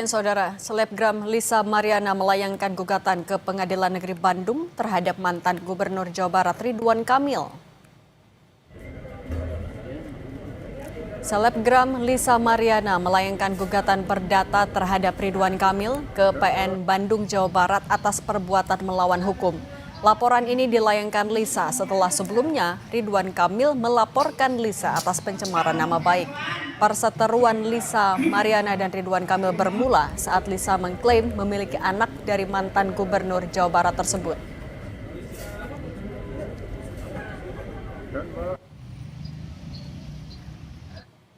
lain, Saudara, selebgram Lisa Mariana melayangkan gugatan ke Pengadilan Negeri Bandung terhadap mantan Gubernur Jawa Barat Ridwan Kamil. Selebgram Lisa Mariana melayangkan gugatan perdata terhadap Ridwan Kamil ke PN Bandung, Jawa Barat atas perbuatan melawan hukum. Laporan ini dilayangkan Lisa setelah sebelumnya Ridwan Kamil melaporkan Lisa atas pencemaran nama baik. Perseteruan Lisa Mariana dan Ridwan Kamil bermula saat Lisa mengklaim memiliki anak dari mantan Gubernur Jawa Barat tersebut.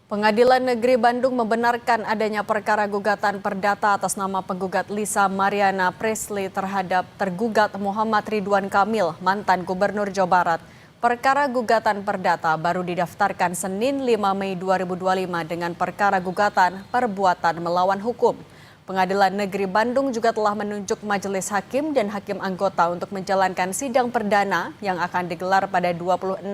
Pengadilan Negeri Bandung membenarkan adanya perkara gugatan perdata atas nama penggugat Lisa Mariana Presley terhadap tergugat Muhammad Ridwan Kamil, mantan Gubernur Jawa Barat. Perkara gugatan perdata baru didaftarkan Senin 5 Mei 2025 dengan perkara gugatan perbuatan melawan hukum. Pengadilan Negeri Bandung juga telah menunjuk majelis hakim dan hakim anggota untuk menjalankan sidang perdana yang akan digelar pada 26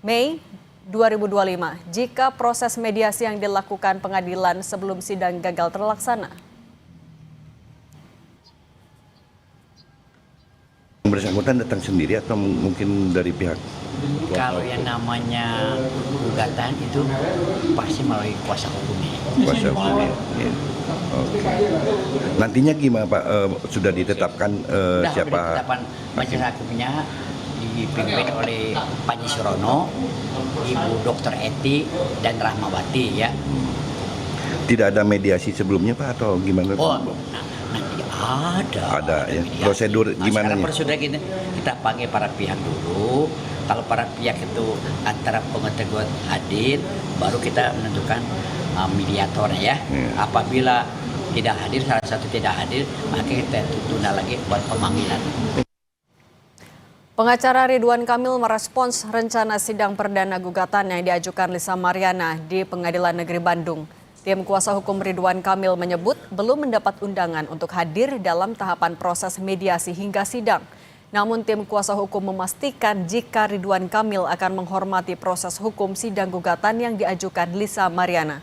Mei 2025 jika proses mediasi yang dilakukan pengadilan sebelum sidang gagal terlaksana. Bersangkutan datang sendiri atau mungkin dari pihak? Kalau yang namanya gugatan itu pasti melalui kuasa hukumnya. Kuasa hukumnya. Ya. Oke. Nantinya gimana Pak? Sudah ditetapkan siapa? Sudah ditetapkan majelis hakimnya dipimpin oleh Panji Surono, Ibu Dr. Eti dan Rahmawati ya. Tidak ada mediasi sebelumnya Pak atau gimana? Oh, nanti ada ya. mediasi. Prosedur gimana nih? Prosedur kita panggil para pihak dulu. Kalau para pihak itu antara pengetahuan hadir, baru kita menentukan mediatornya ya. Apabila tidak hadir, salah satu tidak hadir, maka kita tunda lagi buat pemanggilan. Pengacara Ridwan Kamil merespons rencana sidang perdana gugatan yang diajukan Lisa Mariana di Pengadilan Negeri Bandung. Tim kuasa hukum Ridwan Kamil menyebut belum mendapat undangan untuk hadir dalam tahapan proses mediasi hingga sidang. Namun tim kuasa hukum memastikan jika Ridwan Kamil akan menghormati proses hukum sidang gugatan yang diajukan Lisa Mariana.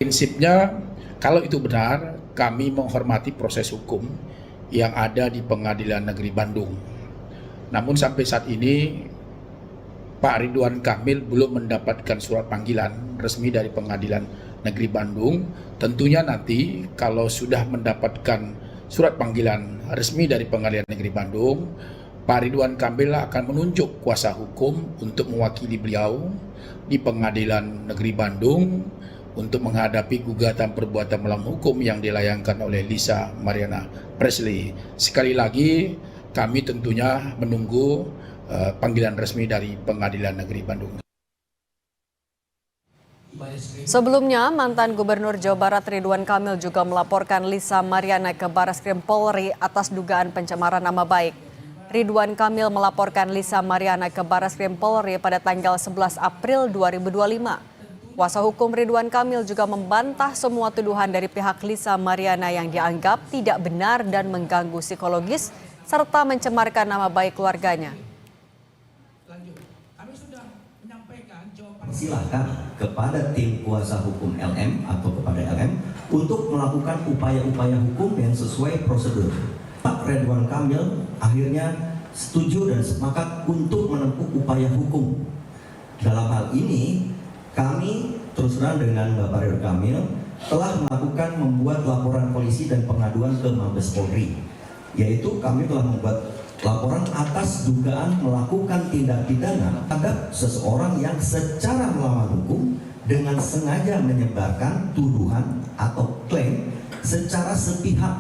Prinsipnya kalau itu benar, kami menghormati proses hukum yang ada di Pengadilan Negeri Bandung. Namun sampai saat ini Pak Ridwan Kamil belum mendapatkan surat panggilan resmi dari Pengadilan Negeri Bandung. Tentunya nanti kalau sudah mendapatkan surat panggilan resmi dari Pengadilan Negeri Bandung, Pak Ridwan Kamil akan menunjuk kuasa hukum untuk mewakili beliau di Pengadilan Negeri Bandung untuk menghadapi gugatan perbuatan melawan hukum yang dilayangkan oleh Lisa Mariana Presley. Sekali lagi kami tentunya menunggu panggilan resmi dari Pengadilan Negeri Bandung. Sebelumnya, mantan Gubernur Jawa Barat Ridwan Kamil juga melaporkan Lisa Mariana ke Barreskrim Polri atas dugaan pencemaran nama baik. Ridwan Kamil melaporkan Lisa Mariana ke Barreskrim Polri pada tanggal 11 April 2025. Kuasa hukum Ridwan Kamil juga membantah semua tuduhan dari pihak Lisa Mariana yang dianggap tidak benar dan mengganggu psikologis serta mencemarkan nama baik keluarganya. Silakan kepada tim kuasa hukum LM atau kepada LM untuk melakukan upaya-upaya hukum yang sesuai prosedur. Pak Ridwan Kamil akhirnya setuju dan sepakat untuk menempuh upaya hukum. Dalam hal ini kami terus terang dengan Bapak Ridwan Kamil telah membuat laporan polisi dan pengaduan ke Mabes Polri, yaitu kami telah membuat laporan atas dugaan melakukan tindak pidana terhadap seseorang yang secara melawan hukum dengan sengaja menyebarkan tuduhan atau klaim secara sepihak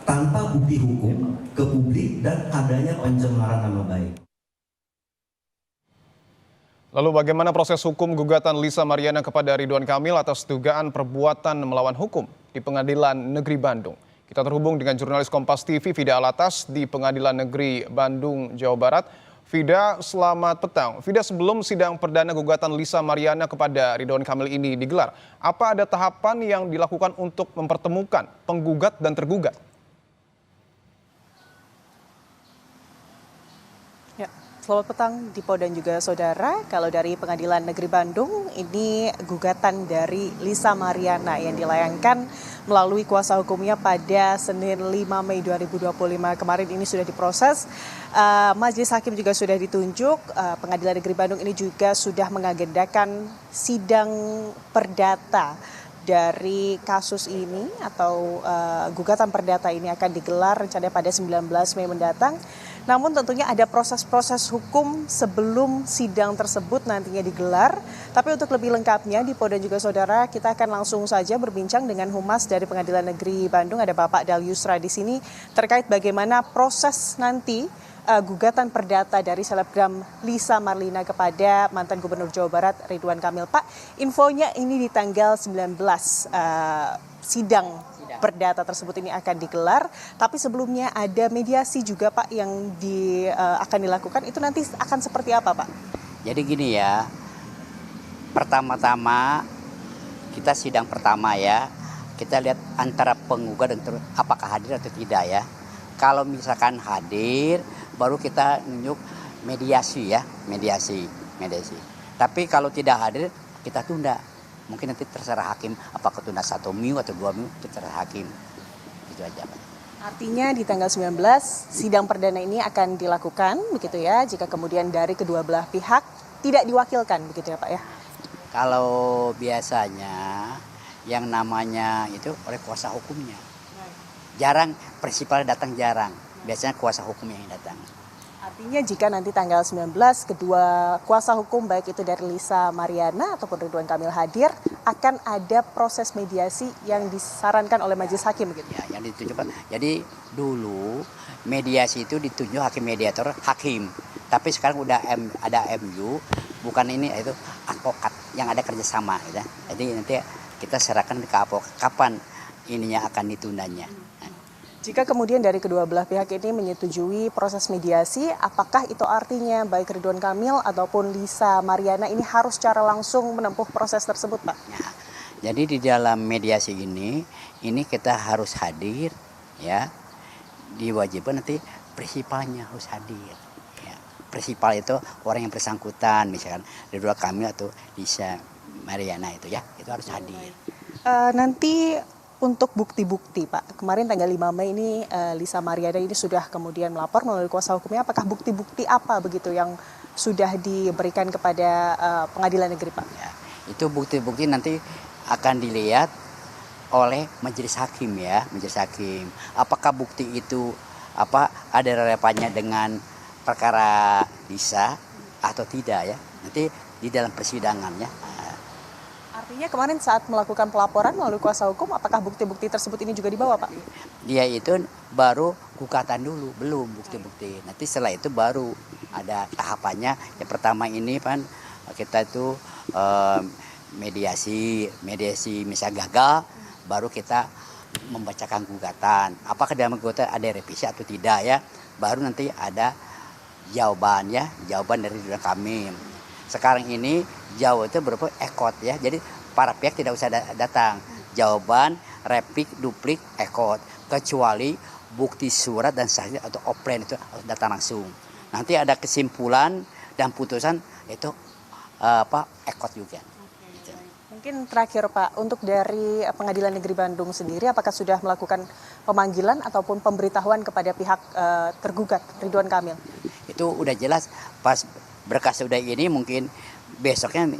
tanpa bukti hukum ke publik dan adanya pencemaran nama baik. Lalu bagaimana proses hukum gugatan Lisa Mariana kepada Ridwan Kamil atas dugaan perbuatan melawan hukum di Pengadilan Negeri Bandung? Kita terhubung dengan jurnalis Kompas TV Fida Alatas di Pengadilan Negeri Bandung, Jawa Barat. Fida, selamat petang. Fida, sebelum sidang perdana gugatan Lisa Mariana kepada Ridwan Kamil ini digelar, apa ada tahapan yang dilakukan untuk mempertemukan penggugat dan tergugat? Selamat petang, Dipo dan juga saudara. Kalau dari Pengadilan Negeri Bandung, ini gugatan dari Lisa Mariana yang dilayangkan melalui kuasa hukumnya pada Senin 5 Mei 2025 kemarin ini sudah diproses. Majelis Hakim juga sudah ditunjuk. Pengadilan Negeri Bandung ini juga sudah mengagendakan sidang perdata dari kasus ini atau gugatan perdata ini akan digelar rencananya pada 19 Mei mendatang. Namun tentunya ada proses-proses hukum sebelum sidang tersebut nantinya digelar. Tapi untuk lebih lengkapnya, Dipo dan juga saudara, kita akan langsung saja berbincang dengan Humas dari Pengadilan Negeri Bandung, ada Bapak Dalyusra di sini terkait bagaimana proses nanti gugatan perdata dari selebgram Lisa Marlina kepada mantan Gubernur Jawa Barat Ridwan Kamil. Pak, infonya ini di tanggal 19 sidang perdata tersebut ini akan digelar, tapi sebelumnya ada mediasi juga Pak yang akan dilakukan. Itu nanti akan seperti apa Pak? Jadi gini ya, pertama-tama kita sidang pertama ya, kita lihat antara penggugat dan apakah hadir atau tidak ya. Kalau misalkan hadir, baru kita nunjuk mediasi ya, mediasi. Tapi kalau tidak hadir, kita tunda. Mungkin nanti terserah hakim apakah tunda 1 minggu atau 2 minggu, itu terserah hakim. Itu aja Pak. Artinya di tanggal 19 sidang perdana ini akan dilakukan begitu ya, jika kemudian dari kedua belah pihak tidak diwakilkan begitu ya Pak ya. Kalau biasanya yang namanya itu oleh kuasa hukumnya. Jarang prinsipal datang, jarang. Biasanya kuasa hukum yang datang. Artinya jika nanti tanggal 19 kedua kuasa hukum baik itu dari Lisa Mariana ataupun Ridwan Kamil hadir, akan ada proses mediasi yang disarankan oleh majelis hakim begitu. Ya, yang ditunjukkan. Jadi dulu mediasi itu ditunjuk hakim mediator hakim. Tapi sekarang udah ada MU, bukan ini itu advokat yang ada kerjasama gitu. Jadi nanti kita serahkan ke advokat kapan ininya akan ditundanya. Jika kemudian dari kedua belah pihak ini menyetujui proses mediasi, apakah itu artinya baik Ridwan Kamil ataupun Lisa Mariana ini harus secara langsung menempuh proses tersebut, Pak? Nah, jadi di dalam mediasi ini kita harus hadir, ya. Diwajibkan nanti prinsipalnya harus hadir. Ya. Prinsipal itu orang yang bersangkutan, misalkan Ridwan Kamil atau Lisa Mariana itu ya, itu harus hadir. Nanti untuk bukti-bukti Pak, kemarin tanggal 5 Mei ini Lisa Mariana ini sudah kemudian melapor melalui kuasa hukumnya, apakah bukti-bukti apa begitu yang sudah diberikan kepada pengadilan negeri Pak? Ya, itu bukti-bukti nanti akan dilihat oleh majelis hakim ya, majelis hakim. Apakah bukti itu ada relevannya dengan perkara Lisa atau tidak ya? Nanti di dalam persidangannya. Artinya kemarin saat melakukan pelaporan melalui kuasa hukum, apakah bukti-bukti tersebut ini juga dibawa Pak? Dia itu baru gugatan dulu, belum bukti-bukti. Nanti setelah itu baru ada tahapannya. Yang pertama ini kan kita itu mediasi misalnya gagal, baru kita membacakan gugatan. Apakah dalam gugatan ada revisi atau tidak ya? Baru nanti ada jawaban dari Ridwan Kamil. Sekarang ini jauh itu berupa ekot ya, jadi para pihak tidak usah datang. Jawaban, replik, duplik, ekot, kecuali bukti surat dan saksi atau offline itu harus datang langsung. Nanti ada kesimpulan dan putusan itu ekot juga. Gitu. Mungkin terakhir Pak, untuk dari Pengadilan Negeri Bandung sendiri, apakah sudah melakukan pemanggilan ataupun pemberitahuan kepada pihak tergugat Ridwan Kamil? Itu udah jelas pas berkas udah ini, mungkin besoknya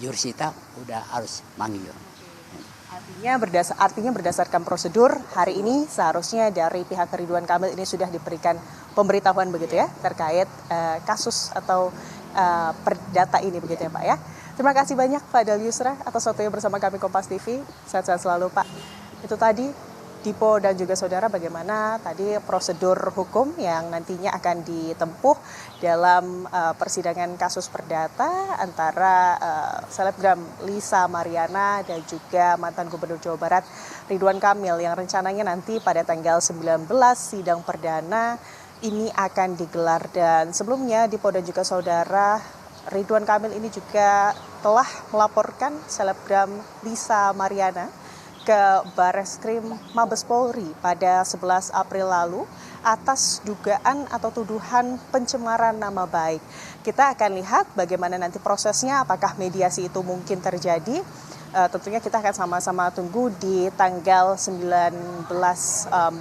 Jursita udah harus manggil. Artinya berdasarkan prosedur hari ini seharusnya dari pihak Ridwan Kamil ini sudah diberikan pemberitahuan begitu ya terkait kasus atau perdata ini begitu ya Pak ya. Terima kasih banyak Pak Dalyusra atas waktunya bersama kami Kompas TV. Sehat-sehat selalu Pak. Itu tadi Dipo dan juga saudara bagaimana tadi prosedur hukum yang nantinya akan ditempuh dalam persidangan kasus perdata antara selebgram Lisa Mariana dan juga mantan Gubernur Jawa Barat Ridwan Kamil yang rencananya nanti pada tanggal 19 sidang perdana ini akan digelar. Dan sebelumnya Dipo dan juga saudara, Ridwan Kamil ini juga telah melaporkan selebgram Lisa Mariana ke Bareskrim Mabes Polri pada 11 April lalu atas dugaan atau tuduhan pencemaran nama baik. Kita akan lihat bagaimana nanti prosesnya, apakah mediasi itu mungkin terjadi. Tentunya kita akan sama-sama tunggu di tanggal 19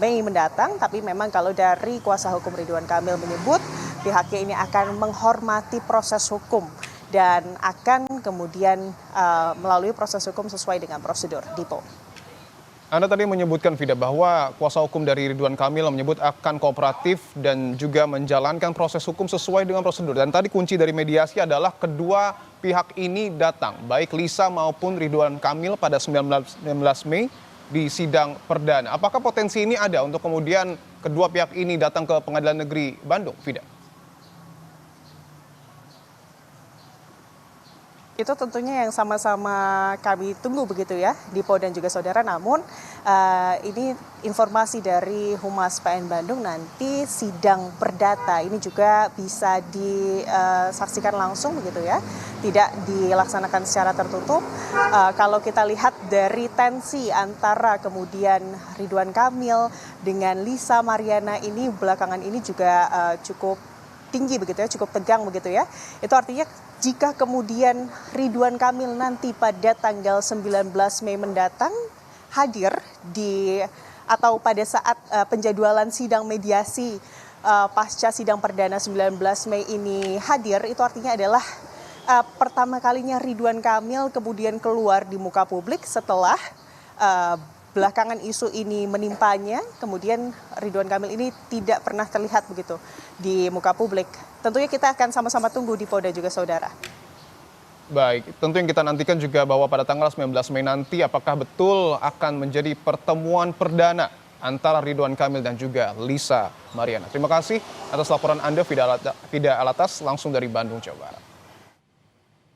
Mei mendatang. Tapi memang kalau dari kuasa hukum Ridwan Kamil menyebut pihaknya ini akan menghormati proses hukum dan akan kemudian melalui proses hukum sesuai dengan prosedur. Dipo. Anda tadi menyebutkan, Vida, bahwa kuasa hukum dari Ridwan Kamil menyebut akan kooperatif dan juga menjalankan proses hukum sesuai dengan prosedur. Dan tadi kunci dari mediasi adalah kedua pihak ini datang, baik Lisa maupun Ridwan Kamil pada 19 Mei di sidang perdana. Apakah potensi ini ada untuk kemudian kedua pihak ini datang ke Pengadilan Negeri Bandung, Vida? Itu tentunya yang sama-sama kami tunggu begitu ya, Dipo dan juga saudara. Namun ini informasi dari Humas PN Bandung, nanti sidang perdata ini juga bisa disaksikan langsung begitu ya, tidak dilaksanakan secara tertutup. Kalau kita lihat dari tensi antara kemudian Ridwan Kamil dengan Lisa Mariana ini belakangan ini juga cukup tinggi begitu ya, cukup tegang begitu ya. Itu artinya jika kemudian Ridwan Kamil nanti pada tanggal 19 Mei mendatang hadir atau pada saat penjadwalan sidang mediasi pasca sidang perdana 19 Mei ini hadir, itu artinya adalah pertama kalinya Ridwan Kamil kemudian keluar di muka publik setelah belakangan isu ini menimpanya, kemudian Ridwan Kamil ini tidak pernah terlihat begitu di muka publik. Tentunya kita akan sama-sama tunggu di Polda juga saudara. Baik, tentu yang kita nantikan juga bahwa pada tanggal 19 Mei nanti apakah betul akan menjadi pertemuan perdana antara Ridwan Kamil dan juga Lisa Mariana. Terima kasih atas laporan Anda, Vida Alatas, langsung dari Bandung, Jawa Barat.